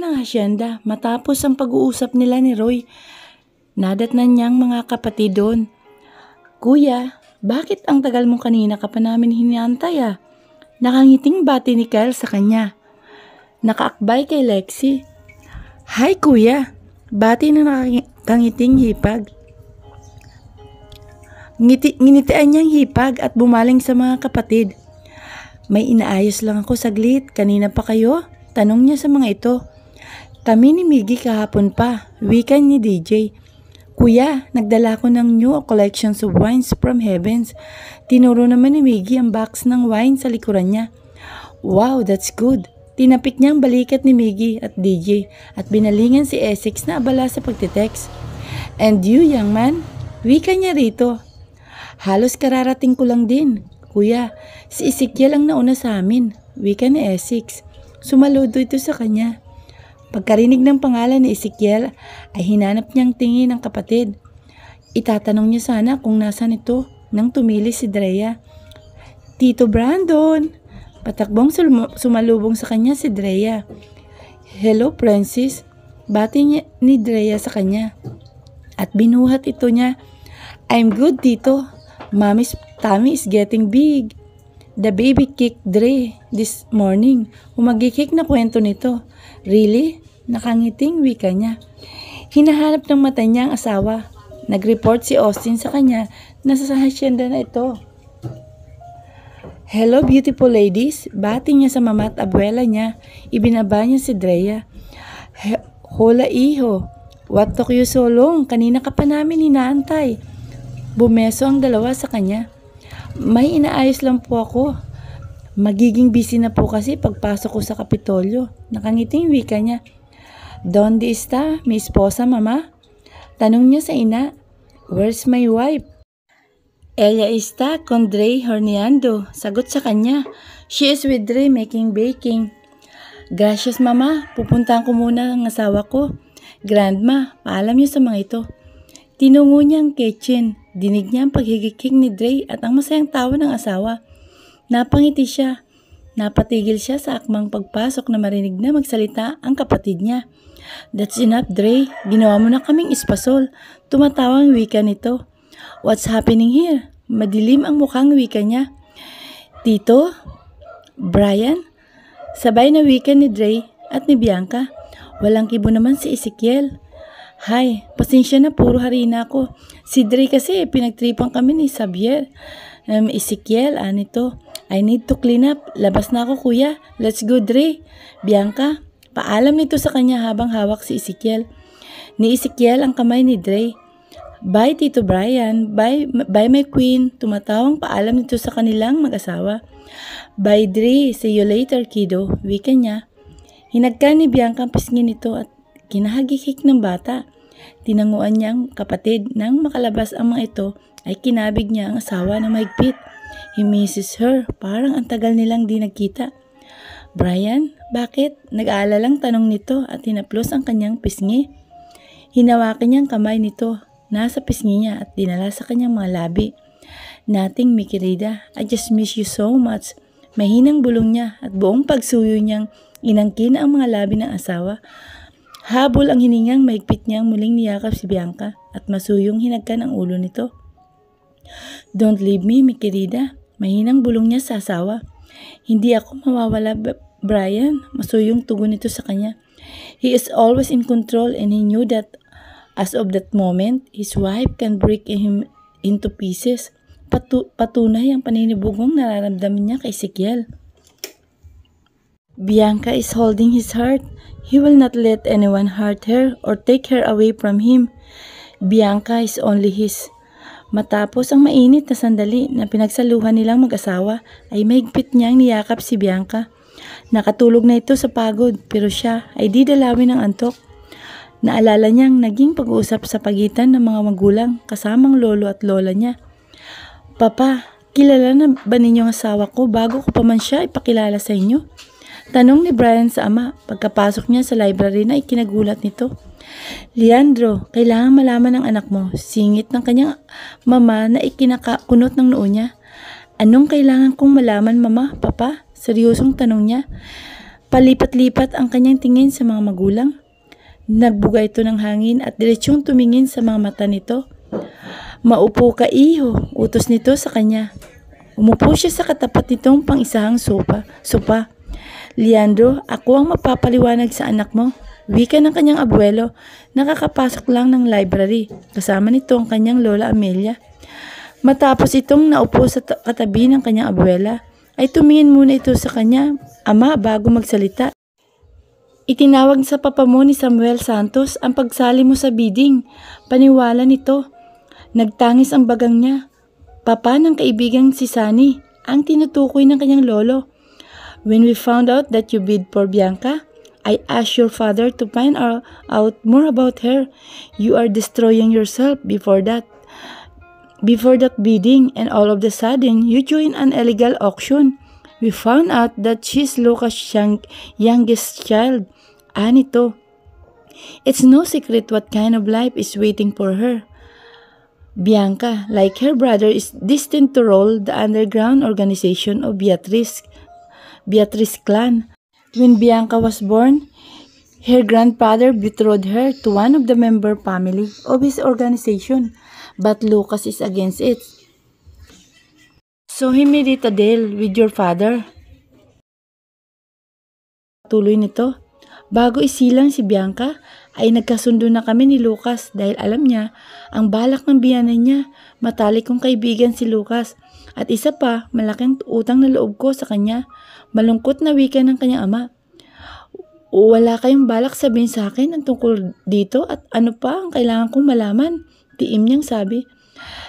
ng hasyenda matapos ang pag-uusap nila ni Roy. Nadatnan niyang mga kapatid doon. Kuya, bakit ang tagal mo kanina ka pa namin hinihintay ah? Nakangiting bati ni Kyle sa kanya. Nakaakbay kay Lexi. Hi kuya, bati na nakangiting hipag. Nginitian niyang hipag at bumaling sa mga kapatid. May inaayos lang ako saglit, kanina pa kayo? Tanong niya sa mga ito. Kami ni Miggy kahapon pa, weekend ni DJ. Kuya, nagdala ko ng new collections of wines from Heavens. Tinuro naman ni Miggy ang box ng wine sa likuran niya. Wow, that's good. Tinapik niya ang balikat ni Miggy at DJ at binalingan si Essex na abala sa pagtitext. And you, young man, wika niya rito. Halos kararating ko lang din. Kuya, si Ezekiel ang nauna sa amin, wika ni Essex. Sumaludo ito sa kanya. Pagkarinig ng pangalan ni Ezekiel ay hinanap niyang tingin ng kapatid. Itatanong niya sana kung nasan ito nang tumili si Drea. Tito Brandon! Patakbong sumalubong sa kanya si Drea. Hello Francis! Bati niya ni Drea sa kanya. At binuhat ito niya. I'm good tito. Mommy's tummy is getting big. The baby kicked Dre this morning. Umagikik na kwento nito. Really? Nakangiting wika niya. Hinahanap ng mata niya ang asawa. Nag-report si Austin sa kanya na sa hasyenda na ito. Hello beautiful ladies. Bati niya sa mama at abuela niya. Ibinaba niya si Drea. Hola iho. What took you so long? Kanina ka pa namin hinaantay. Bumeso ang dalawa sa kanya. May inaayos lang po ako. Magiging busy na po kasi pagpasok ko sa Kapitolyo. Nakangiting wika niya. Donde está mi esposa, mama? Tanong niya sa ina. Where's my wife? Ella está con Dre horneando. Sagot sa kanya. She is with Dre making baking. Gracias, mama. Pupuntahan ko muna ang asawa ko. Grandma, paalam niyo sa mga ito. Tinungo niya ang kitchen. Dinig niya ang paghigikik ni Dre at ang masayang tawa ng asawa. Napangiti siya. Napatigil siya sa akmang pagpasok na marinig na magsalita ang kapatid niya. That's enough, Dre. Ginawa mo na kaming espasol. Tumatawa ang wika nito. What's happening here? Madilim ang mukhang wika niya. Tito? Brian? Sabay na wika ni Dre at ni Bianca. Walang kibo naman si Ezekiel. Hay, pasensya na, puro harina ako. Si Dre kasi pinagtripan kami ni Xavier. Ezekiel, anito. I need to clean up. Labas na ako kuya. Let's go Dre. Bianca, paalam nito sa kanya habang hawak si Ezekiel. Ni Ezekiel ang kamay ni Dre. Bye Tito Brian. Bye my queen. Tumatawang paalam nito sa kanilang mag-asawa. Bye Dre. See you later kiddo. Wika niya. Hinagka ni Bianca ang pisngin nito at kinahagikik ng bata. Tinanguan niya ang kapatid. Nang makalabas ang mga ito, ay kinabig niya ang asawa na mahigpit. He misses her. Parang ang tagal nilang di nagkita. Brian, bakit? Nag-aalalang tanong nito at hinaplos ang kanyang pisngi. Hinawakan niya ang kamay nito. Nasa pisngi niya at dinala sa kanyang mga labi. Nothing, mi querida. I just miss you so much. Mahinang bulong niya at buong pagsuyo niyang inangkin ang mga labi ng asawa. Habol ang hiningang mahigpit niyang muling niyakap si Bianca at masuyong hinagkan ang ulo nito. Don't leave me, mi querida. Mahinang bulong niya sa asawa. Hindi ako mawawala, Brian. Masuyong tugon nito sa kanya. He is always in control and he knew that as of that moment, his wife can break him into pieces. Patunay ang paninibugong nararamdaman niya kay Ezekiel. Bianca is holding his heart. He will not let anyone hurt her or take her away from him. Bianca is only his. Matapos ang mainit na sandali na pinagsaluhan nilang mag-asawa, ay mahigpit niyang niyakap si Bianca. Nakatulog na ito sa pagod pero siya ay di dalawin ng antok. Naalala niyang naging pag-uusap sa pagitan ng mga magulang kasamang lolo at lola niya. Papa, kilala na ba ninyo ang asawa ko bago ko pa man siya ipakilala sa inyo? Tanong ni Brian sa ama pagkapasok niya sa library na ikinagulat nito. Leandro, kailangan malaman ng anak mo. Singit ng kanyang mama na ikinakakunot ng noo niya. Anong kailangan kong malaman, mama, papa? Seryosong tanong niya. Palipat-lipat ang kanyang tingin sa mga magulang. Nagbuga ito ng hangin at diretsyong tumingin sa mga mata nito. Maupo ka, iho, utos nito sa kanya. Umupo siya sa katapat nitong pang-isahang sopa. Leandro, ako ang mapapaliwanag sa anak mo. Wika ng kanyang abuelo, nakakapasok lang ng library. Kasama nito ang kanyang lola Amelia. Matapos itong naupo sa katabi ng kanyang abuela, ay tumingin muna ito sa kanya ama bago magsalita. Itinawag sa papa mo ni Samuel Santos ang pagsali mo sa bidding. Paniwala nito. Nagtangis ang bagang niya. Papa ng kaibigang si Sunny, ang tinutukoy ng kanyang lolo. When we found out that you bid for Bianca, I asked your father to find out more about her. You are destroying yourself before that bidding, and all of the sudden, you join an illegal auction. We found out that she's Lucas' youngest child. Anito. It's no secret what kind of life is waiting for her. Bianca, like her brother, is destined to rule the underground organization of Beatrice clan. When Bianca was born, her grandfather betrothed her to one of the member family of his organization, but Lucas is against it. So he made it a deal with your father. Tuloy nito. Bago isilang si Bianca, ay nagkasundo na kami ni Lucas dahil alam niya ang balak ng biyanan niya. Matalik kong kaibigan si Lucas. At isa pa, malaking utang na loob ko sa kanya. Malungkot na wika ng kanyang ama. Wala kayong balak sabihin sa akin ang tungkol dito at ano pa ang kailangan kong malaman? Tiim niyang sabi.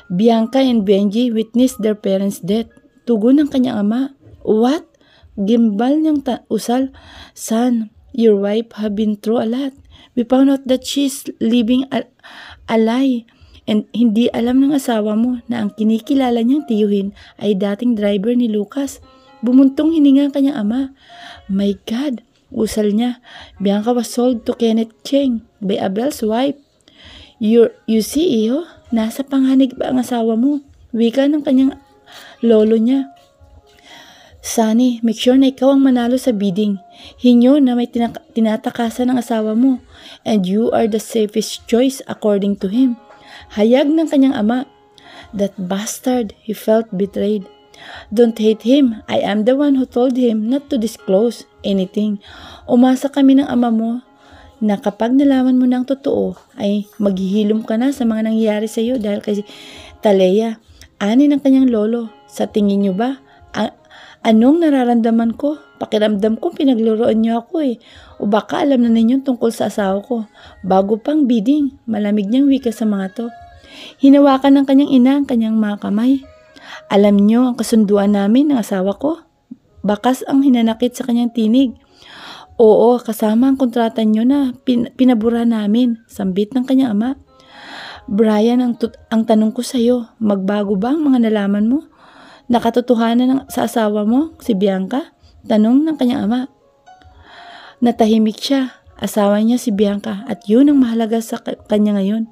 Bianca and Benji witnessed their parents' death. Tugon ng kanyang ama. What? Gimbal niyang usal. Son, your wife have been through a lot. We found out that she's living a lie. And hindi alam ng asawa mo na ang kinikilala niyang tiyuhin ay dating driver ni Lucas. Bumuntong hininga ang kanyang ama. My God, usal niya. Bianca was sold to Kenneth Cheng by Abel's wife. You see, iho, nasa panganib ba ang asawa mo? Wika ng kanyang lolo niya. Sunny, make sure na ikaw ang manalo sa bidding. Hinyo na may tinatakasan ng asawa mo. And you are the safest choice according to him. Hayag ng kanyang ama. That bastard, he felt betrayed. Don't hate him. I am the one who told him not to disclose anything. Umasa kami ng ama mo na kapag nalaman mo ng totoo ay maghihilom ka na sa mga nangyayari sa iyo dahil kay Talea. Ani ng kanyang lolo. Sa tingin niyo ba? Anong nararamdaman ko? Pakiramdam ko pinagloroan niyo ako eh. O baka alam na ninyo tungkol sa asawa ko. Bago pang bidding, malamig niyang wika sa mga to. Hinawakan ng kanyang ina ang kanyang mga kamay. Alam niyo ang kasunduan namin ng asawa ko? Bakas ang hinanakit sa kanyang tinig. Oo, kasama ang kontrata niyo na pinabura namin. Sambit ng kanyang ama. Brian, ang tanong ko sa iyo, magbago ba ang mga nalaman mo? Nakatotohanan sa asawa mo, si Bianca? Tanong ng kanyang ama. Natahimik siya. Asawa niya si Bianca at yun ang mahalaga sa kanya ngayon.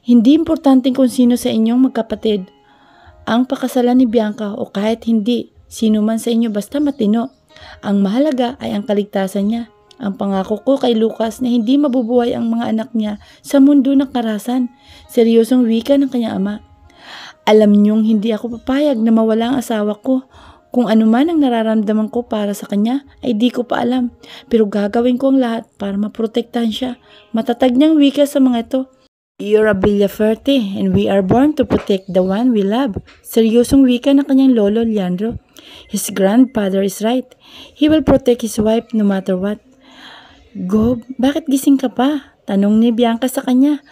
Hindi importante kung sino sa inyong magkapatid. Ang pakasalan ni Bianca o kahit hindi, sino man sa inyo basta matino. Ang mahalaga ay ang kaligtasan niya. Ang pangako ko kay Lucas na hindi mabubuhay ang mga anak niya sa mundo ng karahasan. Seryosong wika ng kanyang ama. Alam niyong hindi ako papayag na mawala ang asawa ko. Kung ano man ang nararamdaman ko para sa kanya ay di ko pa alam. Pero gagawin ko ang lahat para maprotektahan siya. Matatag niyang wika sa mga ito. You're a Villaferte and we are born to protect the one we love. Seryosong wika ng kanyang lolo Leandro. His grandfather is right. He will protect his wife no matter what. Gob, bakit gising ka pa? Tanong ni Bianca sa kanya.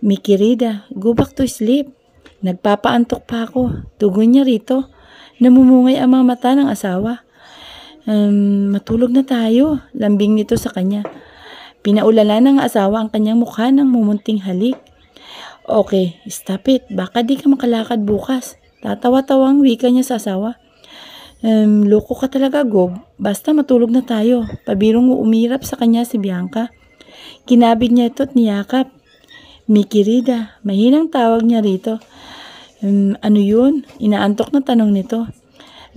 Mi querida, go back to sleep. Nagpapaantok pa ako. Tugon niya rito. Namumungay ang mga mata ng asawa. Matulog na tayo. Lambing nito sa kanya. Pinaulala ng asawa ang kanyang mukha ng mumunting halik. Okay, stop it. Baka di ka makalakad bukas. Tatawa-tawang wika niya sa asawa. Loko ka talaga, Gob. Basta matulog na tayo. Pabirong umirap sa kanya si Bianca. Kinabig niya ito at niyakap. Mi querida, mahinang tawag niya rito. Ano yun? Inaantok na tanong nito.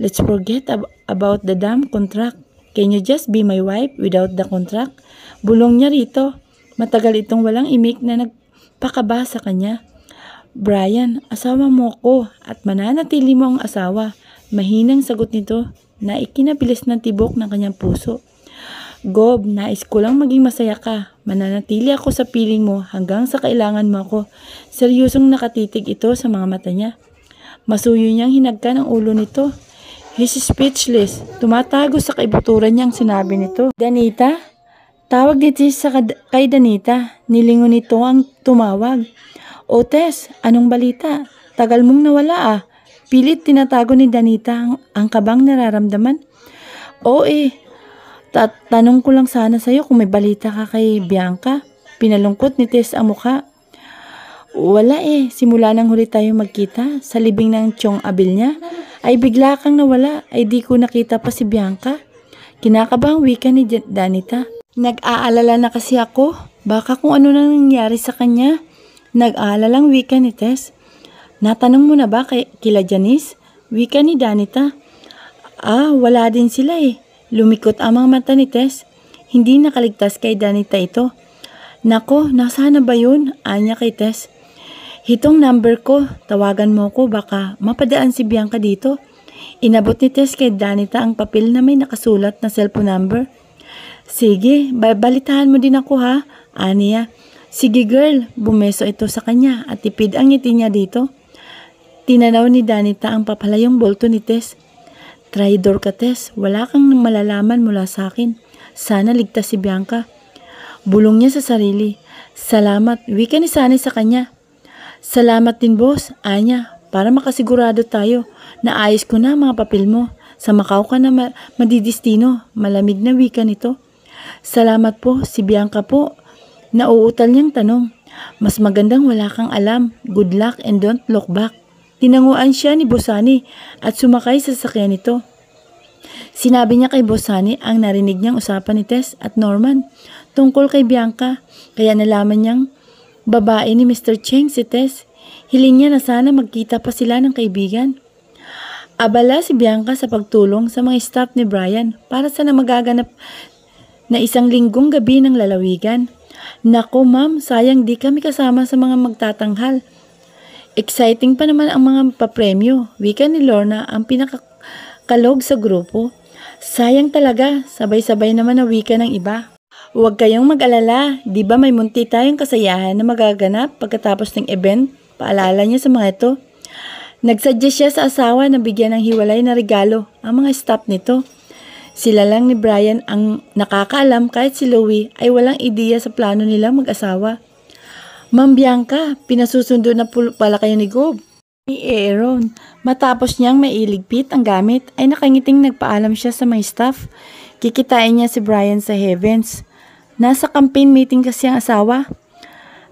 Let's forget about the damn contract. Can you just be my wife without the contract? Bulong niya rito. Matagal itong walang imik na nagpakaba sa kanya. Brian, asawa mo ko at mananatili mo ang asawa. Mahinang sagot nito na ikinabilis ng tibok ng kanyang puso. Gob, nais ko lang maging masaya ka. Mananatili ako sa piling mo hanggang sa kailangan mo ako. Seryosong nakatitig ito sa mga mata niya. Masuyo niyang hinagkan ang ulo nito. He's speechless. Tumatago sa kaibuturan niya ang sinabi nito. Danita? Tawag dito kay Danita. Nilingon nito ang tumawag. O Tess, anong balita? Tagal mong nawala ah. Pilit tinatago ni Danita ang kabang nararamdaman. O tanong ko lang sana sa'yo kung may balita ka kay Bianca. Pinalungkot ni Tess ang mukha. Wala simula nang huli tayo magkita sa libing ng Chong Abil niya, ay bigla kang nawala, ay di ko nakita pa si Bianca. Kinakabang wika ni Danita. Nag-aalala na kasi ako, baka kung ano nang nangyari sa kanya. Nag-aalalang wika ni Tess. Natanong mo na ba kila Janice? Wika ni Danita. Wala din sila Lumikot ang mga mata ni Tess. Hindi nakaligtas kay Danita ito. Nako, nasaan na ba yun? Anya kay Tess. Hitong number ko, tawagan mo ko, baka mapadaan si Bianca dito. Inabot ni Tess kay Danita ang papel na may nakasulat na cellphone number. Sige, balitahan mo din ako ha, aniya. Sige girl, bumeso ito sa kanya at tipid ang ngiti niya dito. Tinanaw ni Danita ang papalayong bolto ni Tess. Traidor ka Tess, wala kang malalaman mula sa akin. Sana ligtas si Bianca. Bulong niya sa sarili. Salamat, wika ni Sunny sa kanya. Salamat din boss, anya, para makasigurado tayo na ayos ko na ang mga papel mo. Sa Macau ka na madidistino, malamig na wika nito. Salamat po, si Bianca po. Nauutal niyang tanong. Mas magandang wala kang alam. Good luck and don't look back. Tinanguan siya ni Bosani at sumakay sa sasakyan nito. Sinabi niya kay Bosani ang narinig niyang usapan ni Tess at Norman tungkol kay Bianca, kaya nalaman niyang babae ni Mr. Cheng si Tess. Hiling niya na sana magkita pa sila ng kaibigan. Abala si Bianca sa pagtulong sa mga staff ni Brian para sa magaganap na isang linggong gabi ng lalawigan. Nako ma'am, sayang di kami kasama sa mga magtatanghal. Exciting pa naman ang mga papremyo. Wika ni Lorna ang pinakakalog sa grupo. Sayang talaga, sabay-sabay naman na wika ng iba. Huwag kayong mag-alala, di ba may munti tayong kasayahan na magaganap pagkatapos ng event? Paalala niya sa mga ito. Nagsuggest siya sa asawa na bigyan ng hiwalay na regalo ang mga staff nito. Sila lang ni Brian ang nakakaalam kahit si Louie ay walang ideya sa plano nilang mag-asawa. Ma'am Bianca, pinasusundo na pala kayo ni Gob. Ni Aaron, matapos niyang mailigpit ang gamit ay nakangiting nagpaalam siya sa mga staff. Kikitain niya si Brian sa Heavens. Nasa campaign meeting kasi ang asawa.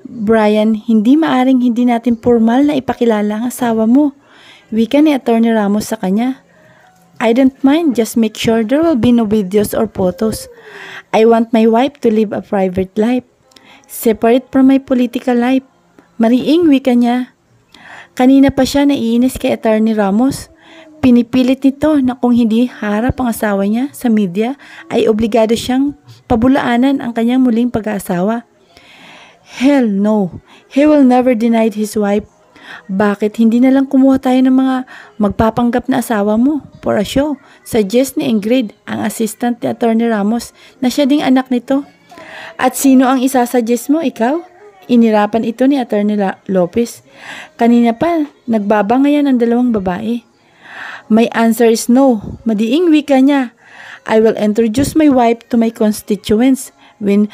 Brian, hindi maaring hindi natin formal na ipakilala ang asawa mo. Wika ni Attorney Ramos sa kanya. I don't mind, just make sure there will be no videos or photos. I want my wife to live a private life, separate from my political life. Mariing wika niya. Kanina pa siya naiinis kay Attorney Ramos. Pinipilit nito na kung hindi harap ang asawa niya sa media ay obligado siyang pabulaanan ang kanyang muling pag-aasawa. Hell no, he will never deny his wife. Bakit hindi na lang kumuha tayo ng mga magpapanggap na asawa mo for a show? Suggest ni Ingrid, ang assistant ni Attorney Ramos, na siya ding anak nito. At sino ang isasuggest mo, ikaw? Inirapan ito ni Attorney Lopez. Kanina pa, nagbabangayan ang dalawang babae. My answer is no. Madiing wika niya. I will introduce my wife to my constituents when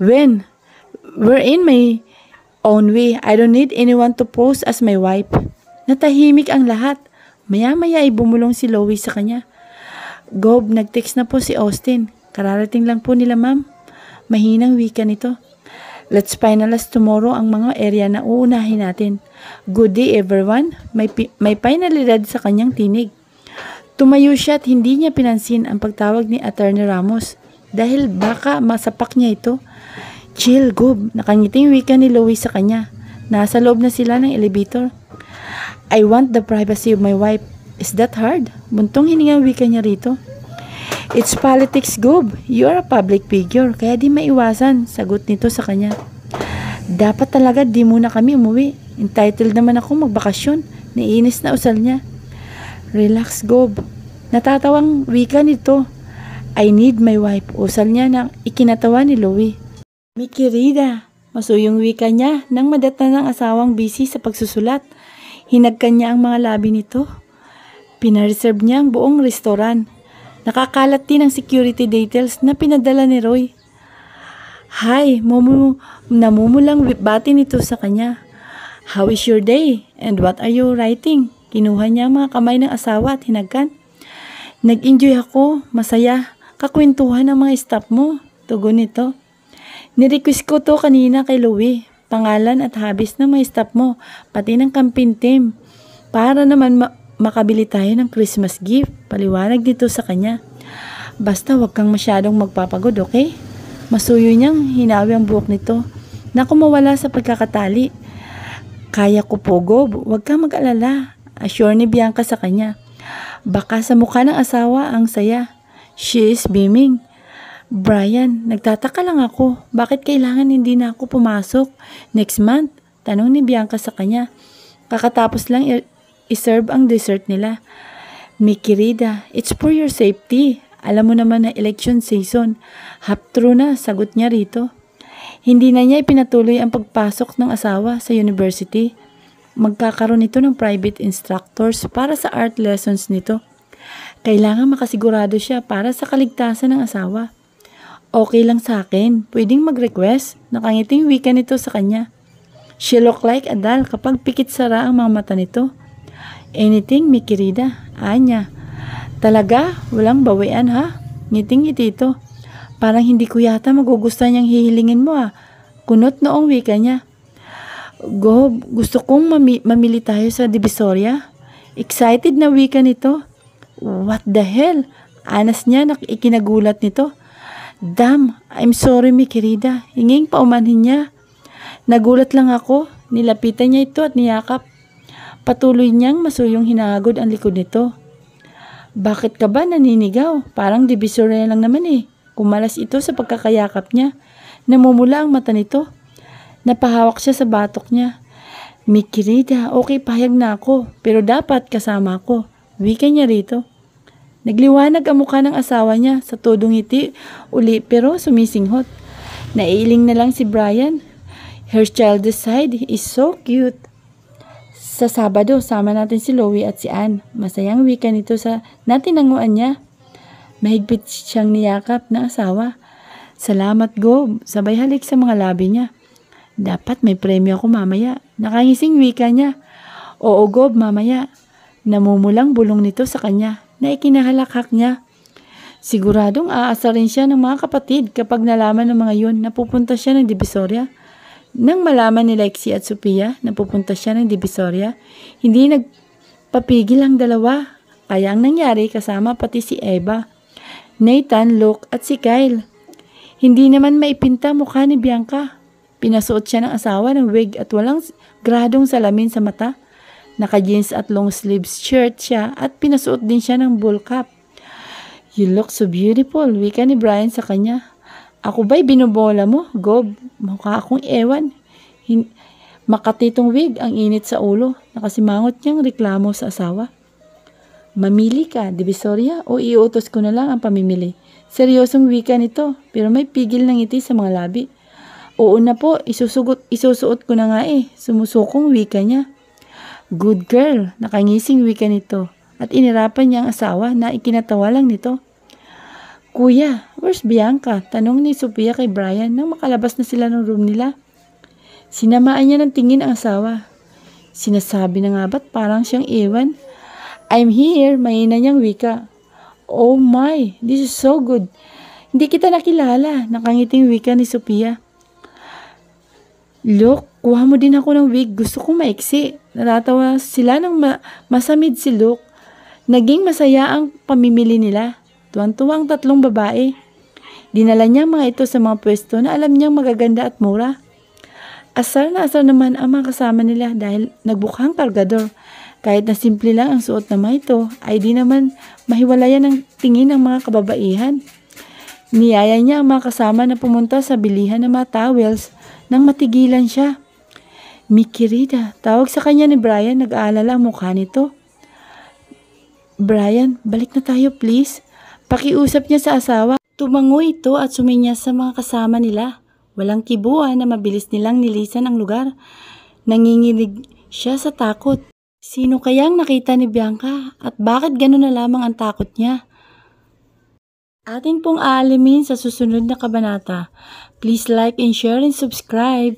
we're in my own way. I don't need anyone to pose as my wife. Natahimik ang lahat. Maya-maya ay bumulong si Louie sa kanya. Gob, nag-text na po si Austin. Kararating lang po nila ma'am. Mahinang wika nito. Let's finalize tomorrow ang mga area na uunahin natin. Good day everyone. May finalidad sa kanyang tinig. Tumayo siya at hindi niya pinansin ang pagtawag ni Attorney Ramos dahil baka masapak niya ito. Chill, Gob. Nakangiting wika ni Louie sa kanya. Nasa loob na sila ng elevator. I want the privacy of my wife. Is that hard? Buntong hiningang wika niya rito. It's politics, Gob. You're a public figure, kaya di maiwasan, sagot nito sa kanya. Dapat talaga di muna kami umuwi. Entitled naman ako magbakasyon. Naiinis na usal niya. Relax, Gob. Natatawang wika nito. I need my wife. Usal niya nang ikinatawa ni Louie. Mi querida. Masuyong wika niya nang madata ng asawang busy sa pagsusulat. Hinagkan niya ang mga labi nito. Pinareserve niya ang buong restoran. Nakakalat din ang security details na pinadala ni Roy. Hi, namumulang bati nito sa kanya. How is your day? And what are you writing? Kinuha niya ang mga kamay ng asawa at hinagkan. Nag-enjoy ako, masaya. Kakwentuhan ang mga staff mo. Tugon nito. Nirequest ko to kanina kay Louie. Pangalan at habis ng mga staff mo, pati ng campaign team. Para naman makabili tayo ng Christmas gift. Paliwanag dito sa kanya. Basta wag kang masyadong magpapagod, okay? Masuyo niyang hinawi ang buhok nito na kumawala sa pagkakatali. Kaya ko po, Gob. Huwag kang mag-alala. Assure ni Bianca sa kanya. Baka sa mukha ng asawa ang saya. She is beaming. Brian, nagtataka lang ako. Bakit kailangan hindi na ako pumasok next month? Tanong ni Bianca sa kanya. Kakatapos lang iserve ang dessert nila. Mi querida, it's for your safety. Alam mo naman na election season. Half true na, sagot niya rito. Hindi na niya ipinatuloy ang pagpasok ng asawa sa university. Magkakaroon ito ng private instructors para sa art lessons nito. Kailangan makasigurado siya para sa kaligtasan ng asawa. Okay lang sa akin, pwedeng mag-request. Nakangiting wika nito sa kanya. She look like a doll kapag pikit sara ang mga mata nito. Anything, mi querida, anya. Talaga, walang bawian ha? Ngiting-ngiti ito. Parang hindi ko yata magugustuhan niyang hihilingin mo ah. Kunot noong wika niya. Gob, gusto kong mamili tayo sa Divisoria. Excited na wika nito. What the hell? Anas niya na ikinagulat nito. Damn, I'm sorry mi querida. Hinging paumanhin niya. Nagulat lang ako. Nilapitan niya ito at niyakap. Patuloy niyang masuyong hinagod ang likod nito. Bakit ka ba naninigaw? Parang Divisoria lang naman eh. Kumalas ito sa pagkakayakap niya. Namumula ang mata nito. Napahawak siya sa batok niya. Mi querida, okay pahayag na ako. Pero dapat kasama ako. Wika niya rito. Nagliwanag ang mukha ng asawa niya sa todong ngiti uli pero sumisinghot. Naiiling na lang si Brian. Her childish side is so cute. Sa Sabado, sama natin si Louie at si Ann. Masayang wika nito sa natinanguan niya. Mahigpit siyang niyakap na asawa. Salamat, Gob. Sabay halik sa mga labi niya. Dapat may premyo ako mamaya. Nakangising wika niya. Oo, Gob, mamaya. Namumulang bulong nito sa kanya na ikinahalakhak niya. Siguradong aasa rin siya ng mga kapatid kapag nalaman ng mga yun na pupunta siya ng Divisoria. Nang malaman ni Lexie at Sophia na pupunta siya ng Divisoria, hindi nagpapigil ang dalawa. Kaya ang nangyari kasama pati si Eva, Nathan, Luke at si Kyle. Hindi naman maipinta mukha ni Bianca. Pinasuot siya ng asawa ng wig at walang gradong salamin sa mata. Naka-jeans at long sleeves shirt siya at pinasuot din siya ng bull cap. You look so beautiful, wika ni Brian sa kanya. Ako ba'y binubola mo, Gob? Mukha akong ewan. Makatitong wig ang init sa ulo. Nakasimangot niyang reklamo sa asawa. Mamili ka, Divisoria, o iutos ko na lang ang pamimili. Seryosong wika nito, pero may pigil ng ngiti sa mga labi. Oo na po, isusuot ko na nga eh. Sumusukong wika niya. Good girl, nakangising wika nito. At inirapan niya ang asawa na ikinatawa lang nito. Kuya, where's Bianca? Tanong ni Sophia kay Brian nang makalabas na sila ng room nila. Sinamaan niya ng tingin ang asawa. Sinasabi na nga ba't parang siyang iwan? I'm here, mahina niyang wika. Oh my, this is so good. Hindi kita nakilala, nakangiting wika ni Sophia. Look, kuha mo din ako ng wig, gusto kong maiksi. Natatawa sila nang masamid si Luke. Naging masaya ang pamimili nila. Tuwang-tuwang tatlong babae. Dinala niya mga ito sa mga pwesto na alam niyang magaganda at mura. Asar na asar naman ang mga kasama nila dahil nagbukhang kargador. Kahit na simple lang ang suot na mga ito, ay di naman mahiwalayan ang tingin ng mga kababaihan. Niyaya niya ang mga kasama na pumunta sa bilihan ng mga towels nang matigilan siya. Mickey Rida, tawag sa kanya ni Brian, nag-aalala ang mukha nito. Brian, balik na tayo please. Pakiusap niya sa asawa. Tumango ito at suminyas sa mga kasama nila. Walang kibuan na mabilis nilang nilisan ang lugar. Nanginginig siya sa takot. Sino kayang nakita ni Bianca at bakit gano'n na lamang ang takot niya? Atin pong aalimin sa susunod na kabanata. Please like and share and subscribe.